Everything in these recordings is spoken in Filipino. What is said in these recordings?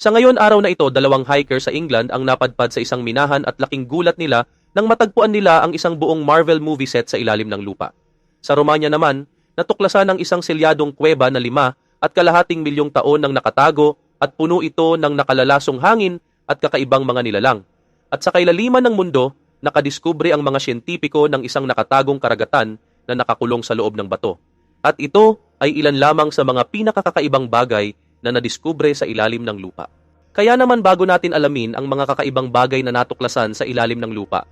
Sa ngayon araw na ito, dalawang hiker sa England ang napadpad sa isang minahan at laking gulat nila nang matagpuan nila ang isang buong Marvel movie set sa ilalim ng lupa. Sa Romania naman, natuklasan ang isang selyadong kuweba na 5.5 milyong taon nang nakatago at puno ito ng nakalalasong hangin at kakaibang mga nilalang. At sa kailaliman ng mundo, nakadiskubre ang mga siyentipiko ng isang nakatagong karagatan na nakakulong sa loob ng bato. At ito ay ilan lamang sa mga pinakakakaibang bagay na nadiskubre sa ilalim ng lupa. Kaya naman bago natin alamin ang mga kakaibang bagay na natuklasan sa ilalim ng lupa,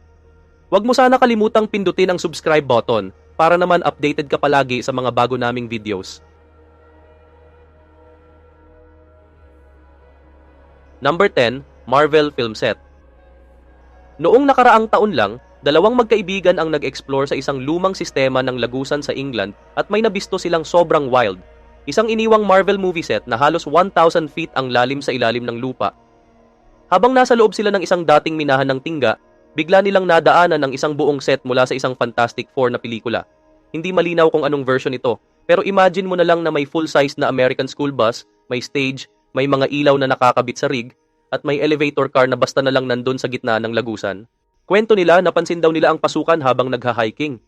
huwag mo sana kalimutang pindutin ang subscribe button para naman updated ka palagi sa mga bago naming videos. Number 10, Marvel Film Set. Noong nakaraang taon lang, dalawang magkaibigan ang nag-explore sa isang lumang sistema ng lagusan sa England at may nabisto silang sobrang wild. Isang iniwang Marvel movie set na halos 1,000 feet ang lalim sa ilalim ng lupa. Habang nasa loob sila ng isang dating minahan ng tingga, bigla nilang nadaanan ang isang buong set mula sa isang Fantastic Four na pelikula. Hindi malinaw kung anong version ito, pero imagine mo na lang na may full-size na American school bus, may stage, may mga ilaw na nakakabit sa rig, at may elevator car na basta na lang nandun sa gitna ng lagusan. Kwento nila, napansin daw nila ang pasukan habang nagha-hiking.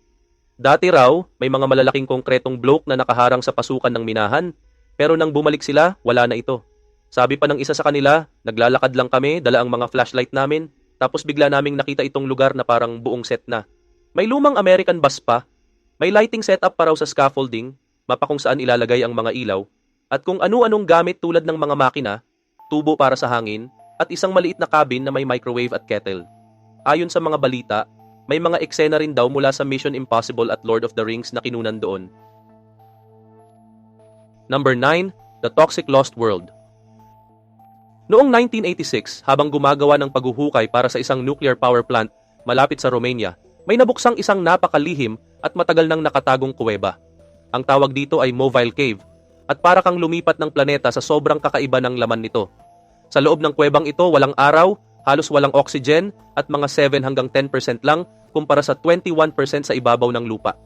Dati raw, may mga malalaking konkretong bloke na nakaharang sa pasukan ng minahan, pero nang bumalik sila, wala na ito. Sabi pa ng isa sa kanila, naglalakad lang kami, dala ang mga flashlight namin, tapos bigla naming nakita itong lugar na parang buong set na. May lumang American bus pa, may lighting setup pa raw sa scaffolding, mapa kung saan ilalagay ang mga ilaw, at kung ano-anong gamit tulad ng mga makina, tubo para sa hangin, at isang maliit na cabin na may microwave at kettle. Ayon sa mga balita, may mga eksena rin daw mula sa Mission Impossible at Lord of the Rings na kinunan doon. Number 9, The Toxic Lost World. Noong 1986, habang gumagawa ng paghuhukay para sa isang nuclear power plant malapit sa Romania, may nabuksang isang napakalihim at matagal nang nakatagong kuweba. Ang tawag dito ay Mobile Cave, at para kang lumipat ng planeta sa sobrang kakaiba ng laman nito. Sa loob ng kuwebang ito, walang araw, halos walang oxygen at mga 7 hanggang 10% lang kumpara sa 21% sa ibabaw ng lupa.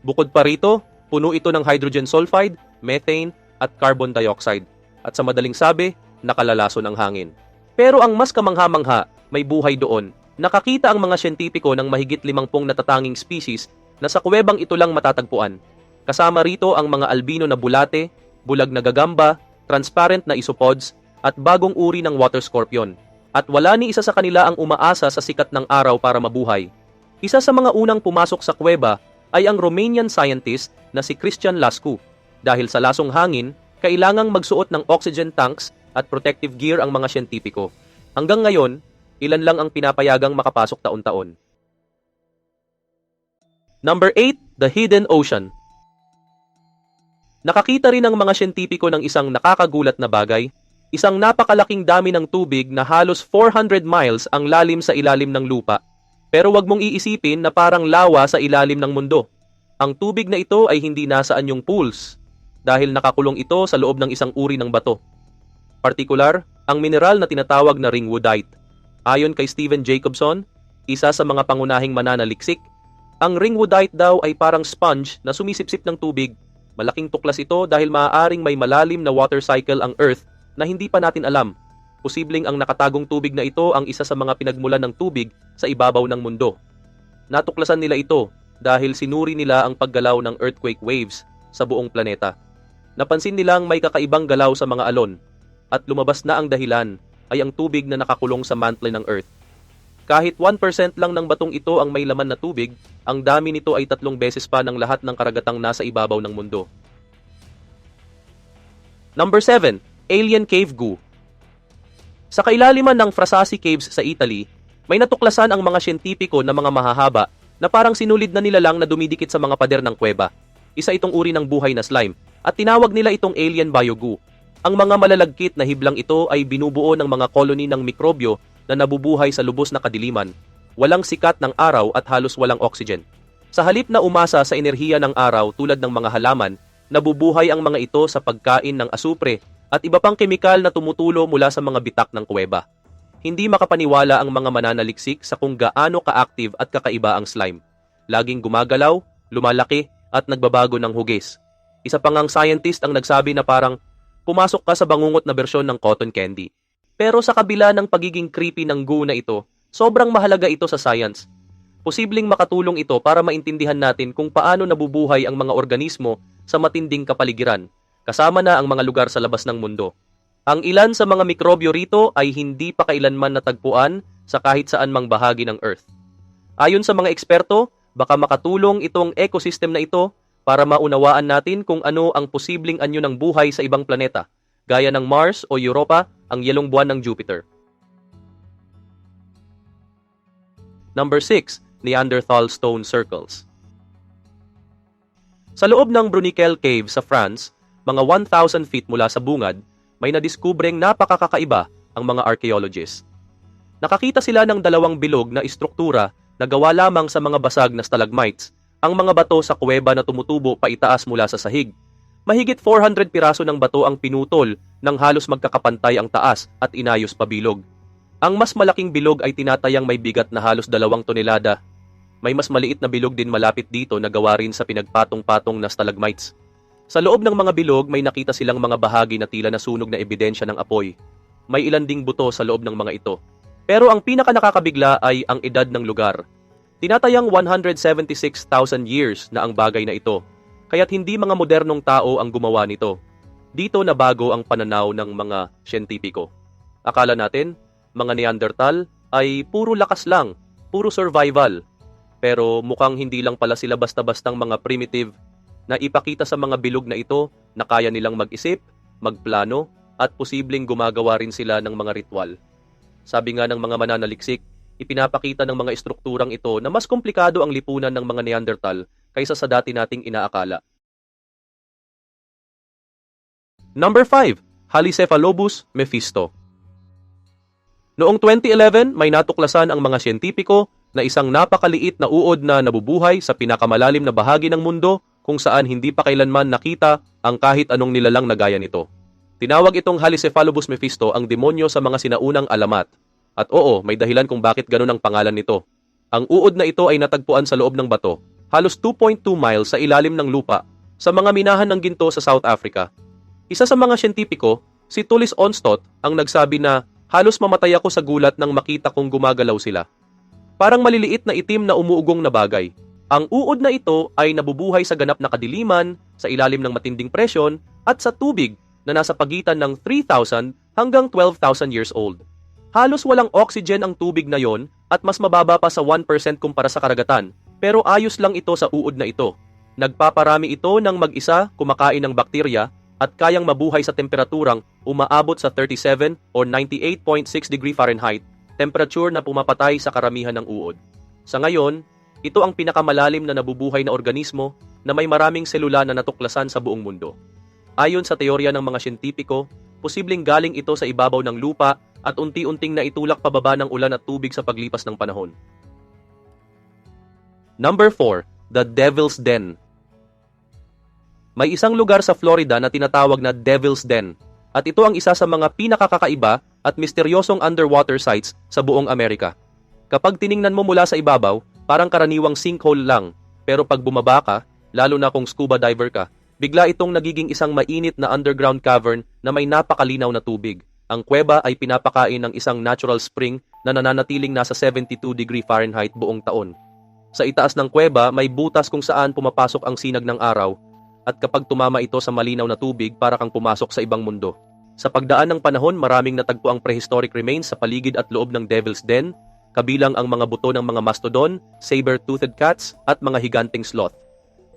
Bukod pa rito, puno ito ng hydrogen sulfide, methane at carbon dioxide. At sa madaling sabi, nakalalaso ng hangin. Pero ang mas kamangha-mangha, may buhay doon. Nakakita ang mga siyentipiko ng mahigit 50 natatanging species na sa kuwebang ito lang matatagpuan. Kasama rito ang mga albino na bulate, bulag na gagamba, transparent na isopods, at bagong uri ng water scorpion. At wala ni isa sa kanila ang umaasa sa sikat ng araw para mabuhay. Isa sa mga unang pumasok sa kuweba ay ang Romanian scientist na si Cristian Lascu. Dahil sa lasong hangin, kailangang magsuot ng oxygen tanks at protective gear ang mga siyentipiko. Hanggang ngayon, ilan lang ang pinapayagang makapasok taon-taon. Number 8, The Hidden Ocean. Nakakita rin ang mga siyentipiko ng isang nakakagulat na bagay. Isang napakalaking dami ng tubig na halos 400 miles ang lalim sa ilalim ng lupa. Pero wag mong iisipin na parang lawa sa ilalim ng mundo. Ang tubig na ito ay hindi nasaan yung pools, dahil nakakulong ito sa loob ng isang uri ng bato. Partikular, ang mineral na tinatawag na ringwoodite. Ayon kay Stephen Jacobson, isa sa mga pangunahing mananaliksik, ang ringwoodite daw ay parang sponge na sumisipsip ng tubig. Malaking tuklas ito dahil maaaring may malalim na water cycle ang Earth na hindi pa natin alam. Posibleng ang nakatagong tubig na ito ang isa sa mga pinagmulan ng tubig sa ibabaw ng mundo. Natuklasan nila ito dahil sinuri nila ang paggalaw ng earthquake waves sa buong planeta. Napansin nilang may kakaibang galaw sa mga alon at lumabas na ang dahilan ay ang tubig na nakakulong sa mantle ng Earth. Kahit 1% lang ng batong ito ang may laman na tubig, ang dami nito ay 3 beses pa ng lahat ng karagatang nasa ibabaw ng mundo. Number 7, Alien Cave Goo. Sa kailaliman ng Frasasi Caves sa Italy, may natuklasan ang mga siyentipiko na mga mahahaba na parang sinulid na nila lang na dumidikit sa mga pader ng kuweba. Isa itong uri ng buhay na slime at tinawag nila itong alien biogoo. Ang mga malalagkit na hiblang ito ay binubuo ng mga koloni ng mikrobyo na nabubuhay sa lubos na kadiliman, walang sikat ng araw at halos walang oxygen. Sa halip na umasa sa enerhiya ng araw tulad ng mga halaman, nabubuhay ang mga ito sa pagkain ng asupre at iba pang kemikal na tumutulo mula sa mga bitak ng kuweba. Hindi makapaniwala ang mga mananaliksik sa kung gaano ka-active at kakaiba ang slime. Laging gumagalaw, lumalaki, at nagbabago ng hugis. Isa pang ang scientist ang nagsabi na parang pumasok ka sa bangungot na bersyon ng cotton candy. Pero sa kabila ng pagiging creepy ng goo na ito, sobrang mahalaga ito sa science. Posibleng makatulong ito para maintindihan natin kung paano nabubuhay ang mga organismo sa matinding kapaligiran, kasama na ang mga lugar sa labas ng mundo. Ang ilan sa mga mikrobyo rito ay hindi pa kailanman natagpuan sa kahit saan mang bahagi ng Earth. Ayon sa mga eksperto, baka makatulong itong ecosystem na ito para maunawaan natin kung ano ang posibleng anyo ng buhay sa ibang planeta, gaya ng Mars o Europa, ang yelong buwan ng Jupiter. Number 6. Neanderthal Stone Circles. Sa loob ng Bruniquel Cave sa France, mga 1,000 feet mula sa bungad, may nadiskubreng napakakaiba ang mga archaeologists. Nakakita sila ng dalawang bilog na istruktura na gawa lamang sa mga basag na stalagmites, ang mga bato sa kuweba na tumutubo paitaas mula sa sahig. Mahigit 400 piraso ng bato ang pinutol nang halos magkakapantay ang taas at inayos pa bilog. Ang mas malaking bilog ay tinatayang may bigat na halos 2 tonelada. May mas maliit na bilog din malapit dito na gawa rin sa pinagpatong-patong na stalagmites. Sa loob ng mga bilog may nakita silang mga bahagi na tila nasunog na ebidensya ng apoy. May ilan ding buto sa loob ng mga ito. Pero ang pinaka nakakabigla ay ang edad ng lugar. Tinatayang 176,000 years na ang bagay na ito, kaya't hindi mga modernong tao ang gumawa nito. Dito na bago ang pananaw ng mga siyentipiko. Akala natin, mga Neanderthal ay puro lakas lang, puro survival. Pero mukhang hindi lang pala sila basta-bastang mga primitive na ipakita sa mga bilog na ito na kaya nilang mag-isip, magplano, at posibleng gumagawa rin sila ng mga ritual. Sabi nga ng mga mananaliksik, ipinapakita ng mga estrukturang ito na mas komplikado ang lipunan ng mga Neanderthal kaysa sa dati nating inaakala. Number 5. Halicephalobus mephisto. Noong 2011, may natuklasan ang mga siyentipiko na isang napakaliit na uod na nabubuhay sa pinakamalalim na bahagi ng mundo kung saan hindi pa kailanman nakita ang kahit anong nilalang na gaya nito. Tinawag itong Halicephalobus mephisto ang demonyo sa mga sinaunang alamat. At oo, may dahilan kung bakit ganun ang pangalan nito. Ang uod na ito ay natagpuan sa loob ng bato, halos 2.2 miles sa ilalim ng lupa, sa mga minahan ng ginto sa South Africa. Isa sa mga siyentipiko, si Tullis Onstott, ang nagsabi na halos mamatay ako sa gulat nang makita kong gumagalaw sila. Parang maliliit na itim na umuugong na bagay. Ang uod na ito ay nabubuhay sa ganap na kadiliman, sa ilalim ng matinding presyon, at sa tubig na nasa pagitan ng 3,000 hanggang 12,000 years old. Halos walang oxygen ang tubig na yon at mas mababa pa sa 1% kumpara sa karagatan, pero ayos lang ito sa uod na ito. Nagpaparami ito ng mag-isa kumakain ng bakterya at kayang mabuhay sa temperaturang umaabot sa 37 or 98.6 degree Fahrenheit, temperature na pumapatay sa karamihan ng uod. Sa ngayon, ito ang pinakamalalim na nabubuhay na organismo na may maraming selula na natuklasan sa buong mundo. Ayon sa teorya ng mga siyentipiko, posibleng galing ito sa ibabaw ng lupa at unti-unting naitulak pababa ng ulan at tubig sa paglipas ng panahon. Number 4. The Devil's Den. May isang lugar sa Florida na tinatawag na Devil's Den, at ito ang isa sa mga pinakakakaiba at misteryosong underwater sites sa buong Amerika. Kapag tiningnan mo mula sa ibabaw, parang karaniwang sinkhole lang, pero pag bumaba ka, lalo na kung scuba diver ka, bigla itong nagiging isang mainit na underground cavern na may napakalinaw na tubig. Ang kuweba ay pinapakain ng isang natural spring na nananatiling nasa 72 degree Fahrenheit buong taon. Sa itaas ng kuweba, may butas kung saan pumapasok ang sinag ng araw, at kapag tumama ito sa malinaw na tubig, para kang pumasok sa ibang mundo. Sa pagdaan ng panahon, maraming natagpo ang prehistoric remains sa paligid at loob ng Devil's Den, kabilang ang mga buto ng mga mastodon, saber-toothed cats, at mga higanting sloth.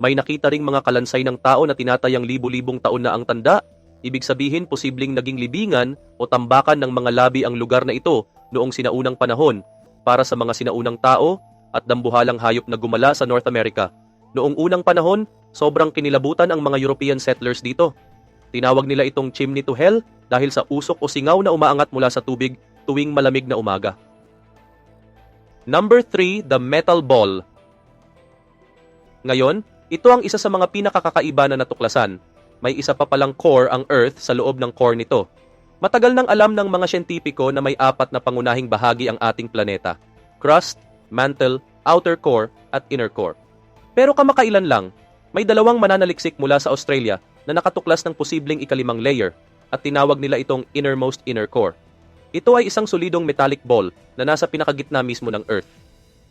May nakita ring mga kalansay ng tao na tinatayang libu-libong taon na ang tanda. Ibig sabihin, posibleng naging libingan o tambakan ng mga labi ang lugar na ito noong sinaunang panahon para sa mga sinaunang tao at dambuhalang hayop na gumala sa North America. Noong unang panahon, sobrang kinilabutan ang mga European settlers dito. Tinawag nila itong chimney to hell dahil sa usok o singaw na umaangat mula sa tubig tuwing malamig na umaga. Number 3, the metal ball. Ngayon, ito ang isa sa mga pinakakakaiba na natuklasan. May isa pa palang core ang Earth sa loob ng core nito. Matagal nang alam ng mga siyentipiko na may 4 na pangunahing bahagi ang ating planeta: crust, mantle, outer core, at inner core. Pero kamakailan lang, may 2 mananaliksik mula sa Australia na nakatuklas ng posibleng ika-5 layer, at tinawag nila itong innermost inner core. Ito ay isang solidong metallic ball na nasa pinakagitna mismo ng Earth.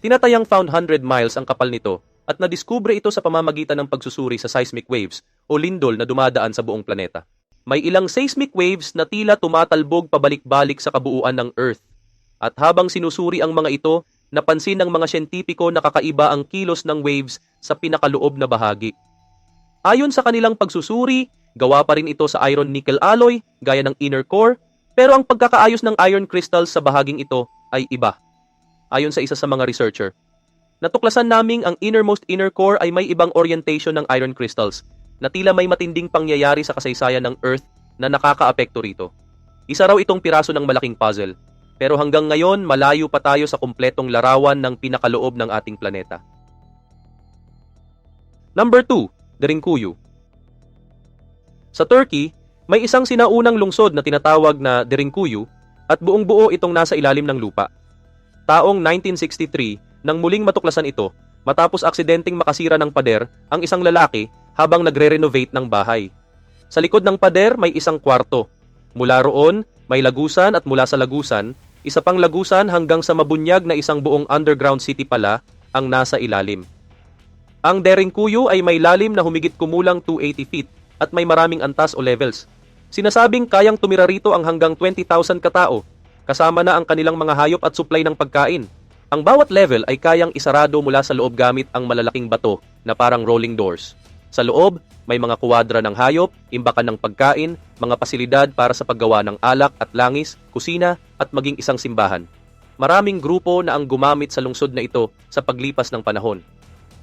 Tinatayang found 100 miles ang kapal nito at nadiskubre ito sa pamamagitan ng pagsusuri sa seismic waves o lindol na dumadaan sa buong planeta. May ilang seismic waves na tila tumatalbog pabalik-balik sa kabuuan ng Earth. At habang sinusuri ang mga ito, napansin ng mga siyentipiko na kakaiba ang kilos ng waves sa pinakaloob na bahagi. Ayon sa kanilang pagsusuri, gawa pa rin ito sa iron-nickel alloy gaya ng inner core, pero ang pagkakaayos ng iron crystals sa bahaging ito ay iba. Ayon sa isa sa mga researcher, natuklasan naming ang innermost inner core ay may ibang orientation ng iron crystals na tila may matinding pangyayari sa kasaysayan ng Earth na nakakaapekto rito. Isa raw itong piraso ng malaking puzzle, pero hanggang ngayon malayo pa tayo sa kumpletong larawan ng pinakaloob ng ating planeta. Number 2, Derinkuyu. Sa Turkey, may isang sinaunang lungsod na tinatawag na Derinkuyu at buong-buo itong nasa ilalim ng lupa. Taong 1963, nang muling matuklasan ito, matapos aksidenteng makasira ng pader ang isang lalaki habang nagre-renovate ng bahay. Sa likod ng pader may isang kwarto. Mula roon, may lagusan at mula sa lagusan, isa pang lagusan hanggang sa mabunyag na isang buong underground city pala ang nasa ilalim. Ang Derinkuyu ay may lalim na humigit kumulang 280 feet at may maraming antas o levels. Sinasabing kayang tumira rito ang hanggang 20,000 katao, kasama na ang kanilang mga hayop at supply ng pagkain. Ang bawat level ay kayang isarado mula sa loob gamit ang malalaking bato na parang rolling doors. Sa loob, may mga kuwadra ng hayop, imbakan ng pagkain, mga pasilidad para sa paggawa ng alak at langis, kusina at maging isang simbahan. Maraming grupo na ang gumamit sa lungsod na ito sa paglipas ng panahon.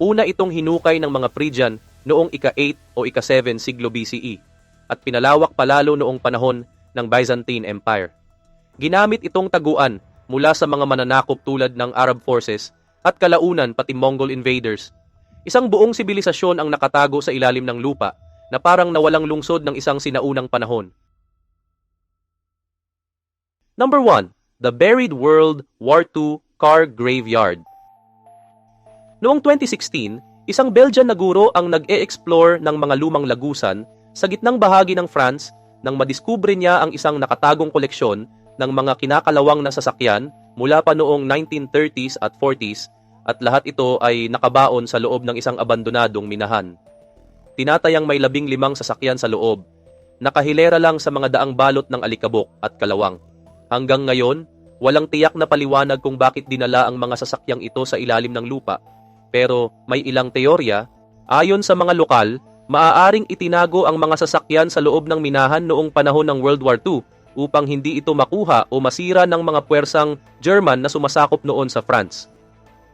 Una itong hinukay ng mga Phrygian noong ika-8 o ika-7 siglo BCE at pinalawak palalo noong panahon ng Byzantine Empire. Ginamit itong taguan mula sa mga mananakop tulad ng Arab forces at kalaunan pati Mongol invaders. Isang buong sibilisasyon ang nakatago sa ilalim ng lupa na parang nawalang lungsod ng isang sinaunang panahon. Number 1, the Buried World War II Car Graveyard. Noong 2016, isang Belgian na guro ang nag-e-explore ng mga lumang lagusan sa gitnang bahagi ng France nang madiskubre niya ang isang nakatagong koleksyon ng mga kinakalawang na sasakyan mula pa noong 1930s at 40s at lahat ito ay nakabaon sa loob ng isang abandonadong minahan. Tinatayang may 15 sasakyan sa loob, nakahilera lang sa mga daang balot ng alikabok at kalawang. Hanggang ngayon, walang tiyak na paliwanag kung bakit dinala ang mga sasakyang ito sa ilalim ng lupa. Pero may ilang teorya, ayon sa mga lokal, maaaring itinago ang mga sasakyan sa loob ng minahan noong panahon ng World War II upang hindi ito makuha o masira ng mga puwersang German na sumasakop noon sa France.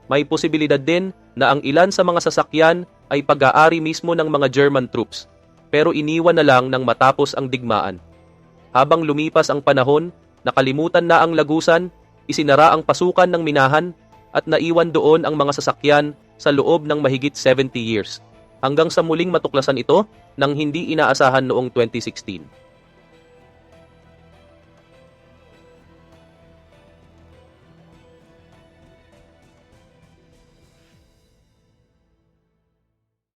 May posibilidad din na ang ilan sa mga sasakyan ay pag-aari mismo ng mga German troops, pero iniwan na lang nang matapos ang digmaan. Habang lumipas ang panahon, nakalimutan na ang lagusan, isinara ang pasukan ng minahan at naiwan doon ang mga sasakyan sa loob ng mahigit 70 years, hanggang sa muling matuklasan ito nang hindi inaasahan noong 2016.